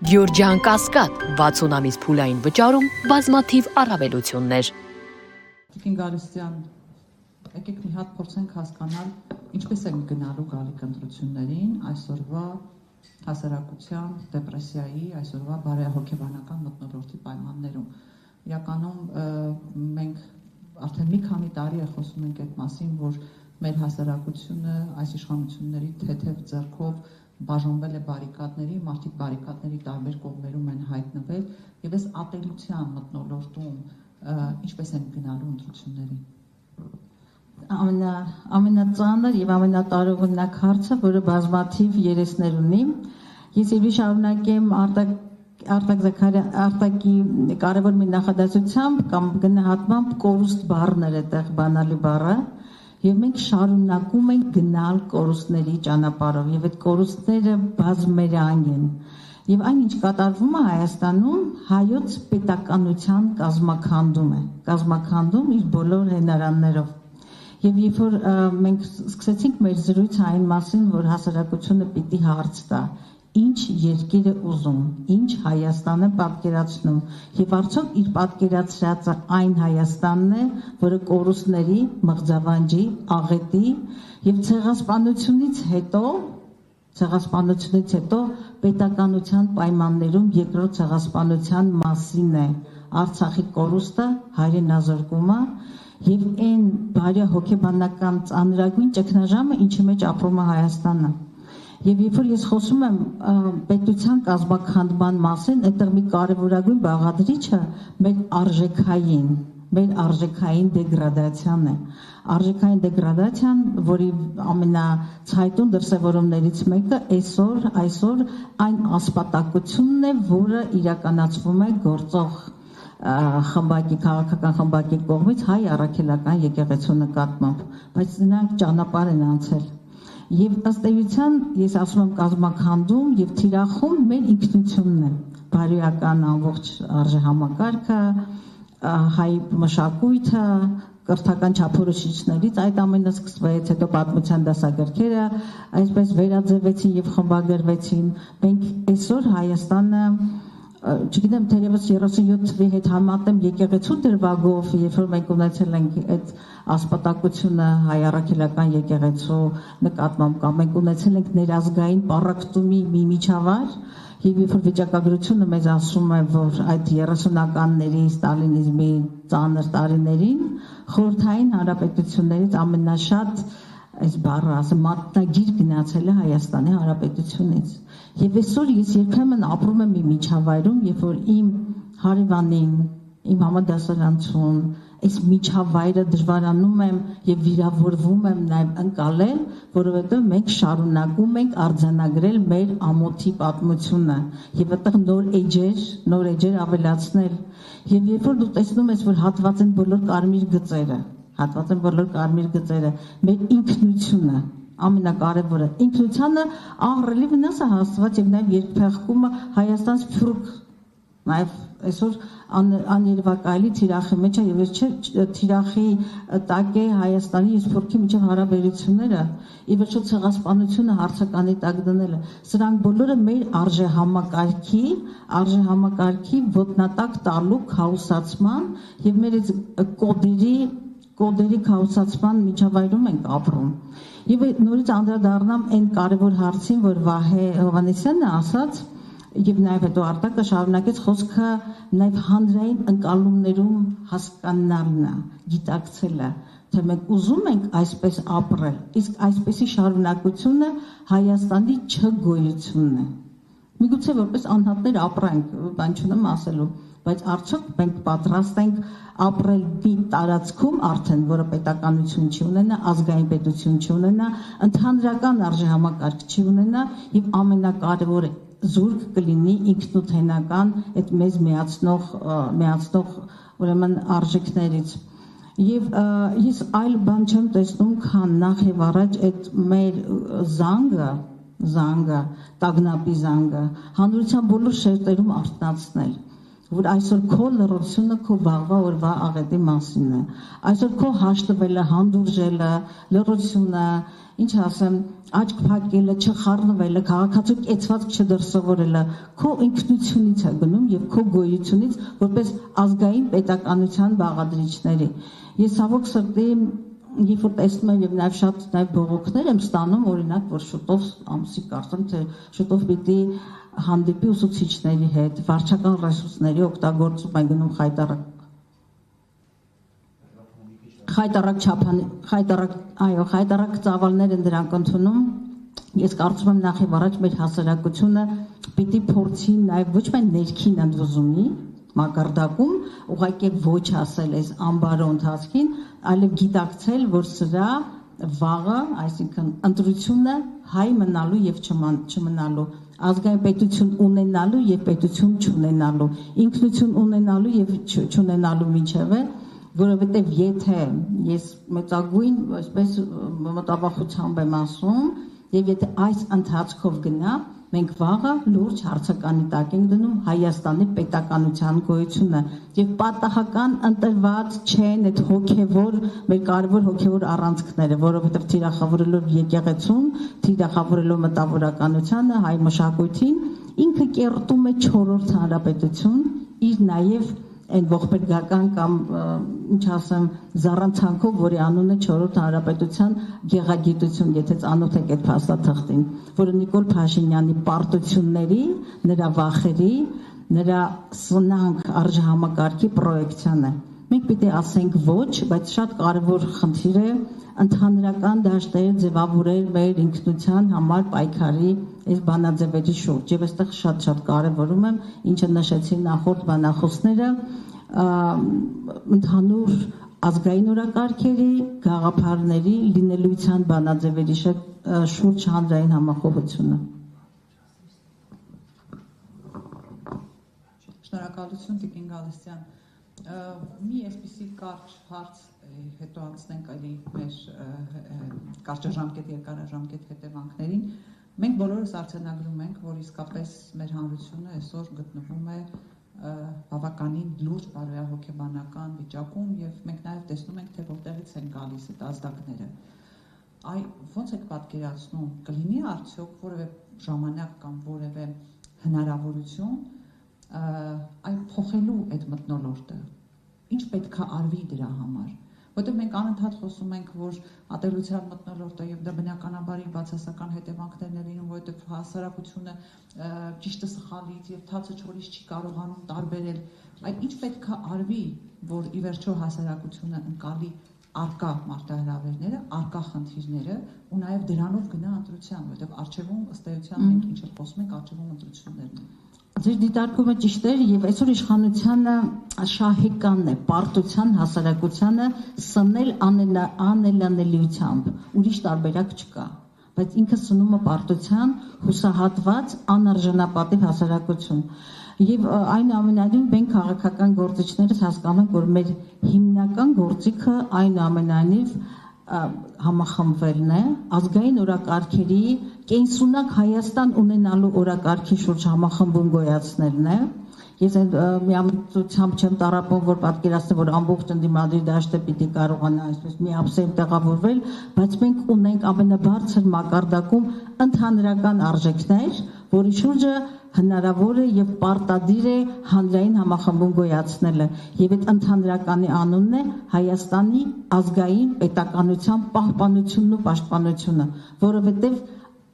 Գյորջյան Կասկադ 60 ամիս փուլային վճարում բազմաթիվ առավելություններ։ Տիկին Գարստյան, եկեք մի հատ փորձենք հասկանալ ինչպես են գնալու գալիք ընտրություններին այսօրվա հասարակության դեպրեսիայի, այսօրվա բարեհոգեբանական մթնոլորտի պայմաններում։ Իրականում մենք արդեն մի քանի տարի է խոսում ենք այդ մասին, որ մեր հասարակությունը այս իշխանությունների թեթև ձեռքով բաժանվել է բարիկադների, մարդիկ բարիկադների տարբեր կողմերում են հայտնվել եւ այս ատելության մթնոլորտում ինչպես են գնալու ընտրություններին։ Ամենածանր եւ ամենատարողունակ հարցը, որը բազմաթիվ երեսներ ունի, ես եւի շարունակեմ Արտակի կարևոր մի նախադասությամբ կամ գնահատմամբ կորուստ բառներ է տեղ բանալի բառը եւ մենք շարունակում ենք գնալ կորուստների ճանապարհով եւ այդ կորուստները բազմերանգ են եւ այն ինչ կատարվում է Հայաստանում հայոց պետականության կազմաքանդում իր բոլոր հենարաններով եւ երբ որ մենք սկսեցինք մեր զրույցը այն մասին, որ հասարակությունը պիտի հարց տա ինչ երկիր է ուզում, ինչ Հայաստան է պատկերացնում եւ արդյոք իր պատկերացրածը այն Հայաստանն է, որը կորուստների, մղձավանջի, աղետի եւ ցեղասպանությունից հետո պետականության պայմաններում երկրորդ ցեղասպանության մասին է Արցախի կորուստը, հայրենազրկումը եւ այն բարեհոգեբանական ծանրագույն ճգնաժամը, ինչի մեջ ապրում է Հայաստանը։ Եվ երբ որ ես խոսում եմ պետության կազմաքանդման մասին, այդտեղ մի կարևորագույն բաղադրիչը մեր արժեքային դեգրադացիան է։ Արժեքային դեգրադացիան, որի ամենացայտուն դրսևորումներից մեկը այսօր այն ասպատակությունն է, որը իրականացվում է գործող քաղաքական խմբակի կողմից հայ առաքելական եկեղեցու նկատմամբ, բայց նրանք ճանապարհ են անցել։ Եվ ըստ էության ես ասում եմ կազմաքանդում եւ թիրախում մեր ինքնությունն է, բարոյական ամբողջ արժեհամակարգը, հայ մշակույթը, կրթական չափորոշիչներից այդ ամենը սկսվեց, հետո պատմության դասագրքերը այսպես վերաձևեցին եւ խմբագրվեցին։ Մենք այսօր Հայաստանը չգիտեմ թերևս 37 թվի հետ համատեմ եկեղեցու դրվագով, երբ որ մենք ունեցել ենք այդ ասպատակությունը հայ առաքելական եկեղեցու նկատմամբ կամ մենք ունեցել ենք ներազգային պառակտումի մի միջավայր, եւ երբ որ վիճակագրությունը մեզ ասում է, որ այդ 30-ականների ստալինիզմի ծանր տարիներին խորհրդային հանրապետություններից ամենաշատ այս բառը ասեմ մատնագիր գնացել է Հայաստանի Հանրապետությունից։ Եվ այսօր ես երբեմն ապրում եմ մի միջավայրում, երբ որ իմ հարևանին, իմ համադասարանցուն, այս միջավայրը դժվարանում եմ եւ վիրավորվում եմ նաեւ ընկալել, որովհետեւ մենք շարունակում ենք արձանագրել մեր ամոթի պատմությունը եւ այդտեղ նոր էջեր ավելացնել։ Եվ երբ որ դու տեսնում ես, որ հատված են բոլոր կարմիր գծերը, մեր ինքնությունը ամենակարևորը, ինքնությանը ահռելի վնաս է հասցված եւ նաեւ երկփեղկումը Հայաստան սփյուռք նաեւ այսօր աներևակայելի թիրախի մեջ է եւ ես թիրախի տակ է Հայաստանի սփյուռքի միջև հարաբերությունները ի վերջո ցեղասպանությունը հարցականի տակ դնելը սրանք բոլորը մեր արժեհամակարգի ոտնատակ տալու քաոսացման եւ մեր կոդերի քաոսացման միջավայրում ենք ապրում։ Եվ նորից անդրադառնամ այն կարևոր հարցին, որ Վահե Հովհաննիսյանը ասաց, եւ նաեւ հետո Արտակը շարունակեց խոսքը նաեւ հանրային ընկալումներում հասկանալն է, գիտակցելը, թե մենք ուզում ենք այսպես ապրել, իսկ այսպեսի շարունակությունը Հայաստանի չգոյությունն է։ Միգուցե որպես անհատներ ապրենք, բան չունեմ ասելու, բայց արդյոք մենք պատրաստ ենք ապրել մի տարածքում արդեն, որը պետականություն չի ունենա, ազգային պետություն չի ունենա, ընդհանրական արժեհամակարգ չի ունենա եւ ամենակարևորը զուրկ կլինի ինքնութենական այդ մեզ միացնող ուրեմն արժեքներից։ Եվ ես այլ բան չեմ տեսնում, քան նախ եւ առաջ այդ մեր զանգը, տագնապի զանգը հանրության բոլոր շերտերում արթնացնել։ որ այսօր քո լրությունը քո վաղվա օրվա աղետի մասին է, այսօր քո հաշտվելը, հանդուրժելը, լրությունը, ինչ ասեմ, աչք փակելը, չխառնվելը, քաղաքացու կեցվածք չդրսևորելը քո ինքնությունից է գնում եւ քո գոյությունից որպես ազգային պետականության բաղադրիչների։ Ես ցավոք սրտի երբ որ տեսնում եմ եւ նաեւ շատ նաեւ բողոքներ եմ ստանում, օրինակ, որ շուտով ամսի կարծեմ թե շուտով պիտի հանդիպի ուսուցիչների հետ, վարչական ռեսուրսների օգտագործում են գնում խայտարակ ծավալներ են դրանք ընդունում։ Ես կարծում եմ նախ եւ առաջ մեր հասարակությունը պիտի փորձի նաեւ ոչ միայն ներքին ընդվզումի մակարդակում ուղղակի ոչ ասել այս ամբարո ընթացքին, այլև գիտակցել, որ սրա վաղը, այսինքն ընտրությունը հայ մնալու եւ չմնալու, ազգային պետություն ունենալու եւ պետություն չունենալու, ինքնություն ունենալու եւ չունենալու միջև է, որովհետեւ եթե ես մեծագույն այսպես մտավախությամբ եմ ասում, եւ եթե այս ընթացքով գնա, մենք վաղը լուրջ հարցականի տակ ենք դնում Հայաստանի պետականության գոյությունը եւ պատահական ընտրված չեն այդ հոգեվոր մեր կարևոր հոգեվոր առանցքները, որովհետեւ թիրախավորելով եկեղեցուն, թիրախավորելով մտավորականությանը, հայ մշակույթին, ինքը կերտում է 4-րդ հանրապետություն, իր նաեւ այն ողբերգական կամ ինչ ասեմ զառանցանքով, որի անունը 4-րդ հանրապետության գեղագիտություն, եթե ծանոթ եք այդ փաստաթղթին, որը Նիկոլ Փաշինյանի պարտությունների, նրա վախերի, նրա սնանկ արժեհամակարգի պրոյեկցիան է։ Մենք պիտի ասենք ոչ, բայց շատ կարևոր խնդիր է ընդհանրական դաշտեր ձևավորել մեր ինքնության համար պայքարի այս բանաձևերի շուրջ։ Եվ այստեղ շատ կարևորում եմ, ինչը նշեցին նախորդ բանախոսները, ընդհանուր ազգային օրակարգերի, գաղափարների, լինելիության բանաձևերի շուրջ հանրային համախոհությունը։ Շնորհակալություն Տիկին Գալստյան։ Մի այսպիսի կարճ հարց հետո անցնենք այլի մեր կարճաժամկետ, երկարաժամկետ հետևանքներին։ Մենք բոլորս արձանագրում ենք, որ իսկապես մեր հանրությունը այսօր գտնվում է բավականին լուրջ բարոյահոգեբանական վիճակում եւ մենք նաեւ տեսնում ենք, թե որտեղից են գալիս այդ ազդակները։ Այ ո՞նց եք պատկերացնում, կլինի արդյոք որևէ ժամանակ կամ որևէ հնարավորություն այ փոխելու այդ մթնոլորտը, ինչ պետք է արվի դրա համար, որտեղ մենք անընդհատ խոսում ենք, որ ատելության մթնոլորտը եւ դա բնականաբար բացասական հետևանքներ ունի, որտեղ հասարակությունը ճիշտը սխալից եւ թացը չորից չի կարողանում տարբերել, այ ինչ պետք է արվի, որ ի վերջո հասարակությունը ընկալի արկա մարտահրավերները, արկա խնդիրները ու նաեւ դրանով գնա ընտրության, որտեղ արժևում ըստ էության մենք ինչ խոսում ենք, արժևում ընտրություններն են։ Ձեր դիտարկումը ճիշտ է եւ այսօր իշխանությունը շահեկանն է պարտության հասարակությանը սնել անելանելիությամբ, ուրիշ տարբերակ չկա, բայց ինքը սնում է պարտության հուսահատված անարժանապատիվ հասարակություն։ Եվ այնուամենայնիվ մենք քաղաքական գործիչներս հասկանում ենք, որ մեր հիմնական գործիքը այնուամենայնիվ համախմբվելն է, ազգային օրակարգերի կենսունակ Հայաստան ունենալու օրակարգի շուրջ համախմբում գոյացնելն է։ Ես միամտությամբ չեմ տառապում, որ պատկերացնեմ, որ ամբողջ ընդդիմադիր դաշտը պիտի կարողանա այսպես միապսեմ տեղավորվել, բայց մենք ունենք ամենաբարձր մակարդակում ընդհանրական արժեքներ, որի շուրջը հնարավոր է եւ պարտադիր է հանրային համախմբում գոյացնելը եւ այդ ընդհանրականի անունն է Հայաստանի ազգային պետականության պահպանությունն ու պաշտպանությունը, որովհետեւ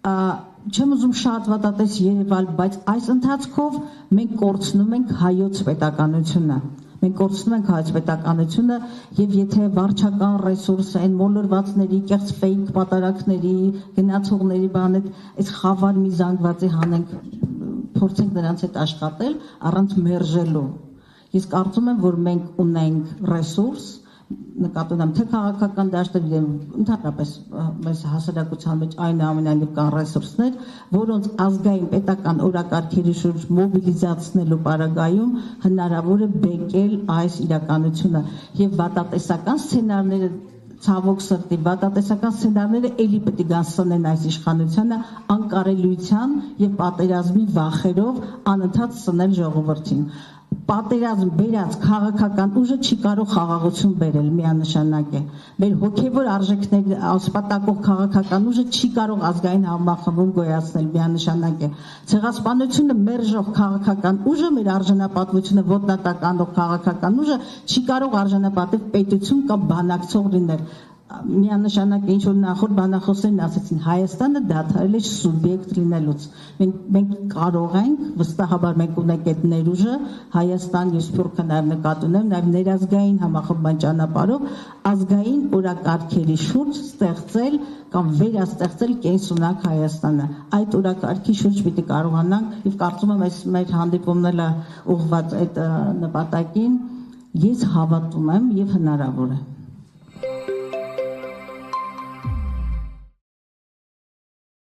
չեմ ուզում շատ վատատես երևալ, բայց այս ընթացքով մենք կորցնում ենք հայոց պետականությունը։ Մենք կորցնում ենք հայոց պետականությունը եւ եթե վարչական ռեսուրսը այն մոլորվածների, կեղծ ֆեյք պատարակների, գնացողների բան այդ խավար մի զանգվածի հանենք, փորձենք նրանց հետ աշխատել առանց մերժելու։ Ես կարծում եմ, որ մենք ունենք ռեսուրս, նկատի ունեմ թե քաղաքական դաշտեր եւ ընդհանրապես մեր հասարակության մեջ այնուամենայնիվ կան ռեսուրսներ, որոնց ազգային պետական օրակարգերի շուրջ մոբիլիզացնելու պարագայում հնարավոր է բեկել այս իրականությունը եւ վատատեսական սցենարները ցավոք սրտի վատատեսական սցենարները էլի պետք է գան սնեն այս իշխանությանը անկարելիության եւ պատերազմի վախերով անընդհատ սնել ժողովրդին։ պատերազմ բերած քաղաքական ուժը չի կարող խաղաղություն բերել, միանշանակ է։ Մեր հոգևոր արժեքների ասպատակող քաղաքական ուժը չի կարող ազգային համախմբում գոյացնել, միանշանակ է։ Ցեղասպանությունը մերժող քաղաքական ուժը, մեր արժանապատվությունը ոտնատականող քաղաքական ուժը չի կարող արժանապատիվ պետություն կամ բանակցող լինել։ Միանշանակ ինչ որ նախորդ բանախոսներն ասեցին, Հայաստանը դադարել է սուբյեկտ լինելուց։ Մենք կարող ենք, վստահաբար մենք ունենք այդ ներուժը, Հայաստան եւ Սփյուռքը նաեւ նկատի ունեմ, նաեւ ներազգային համախմբման ճանապարհով ազգային օրակարգերի շուրջ ստեղծել կամ վերաստեղծել կենսունակ Հայաստանը։ Այդ օրակարգի շուրջ պիտի կարողանանք եւ կարծում եմ այս մեր հանդիպումները ուղղված այդ նպատակին ես հավատում եմ եւ հնարավոր է։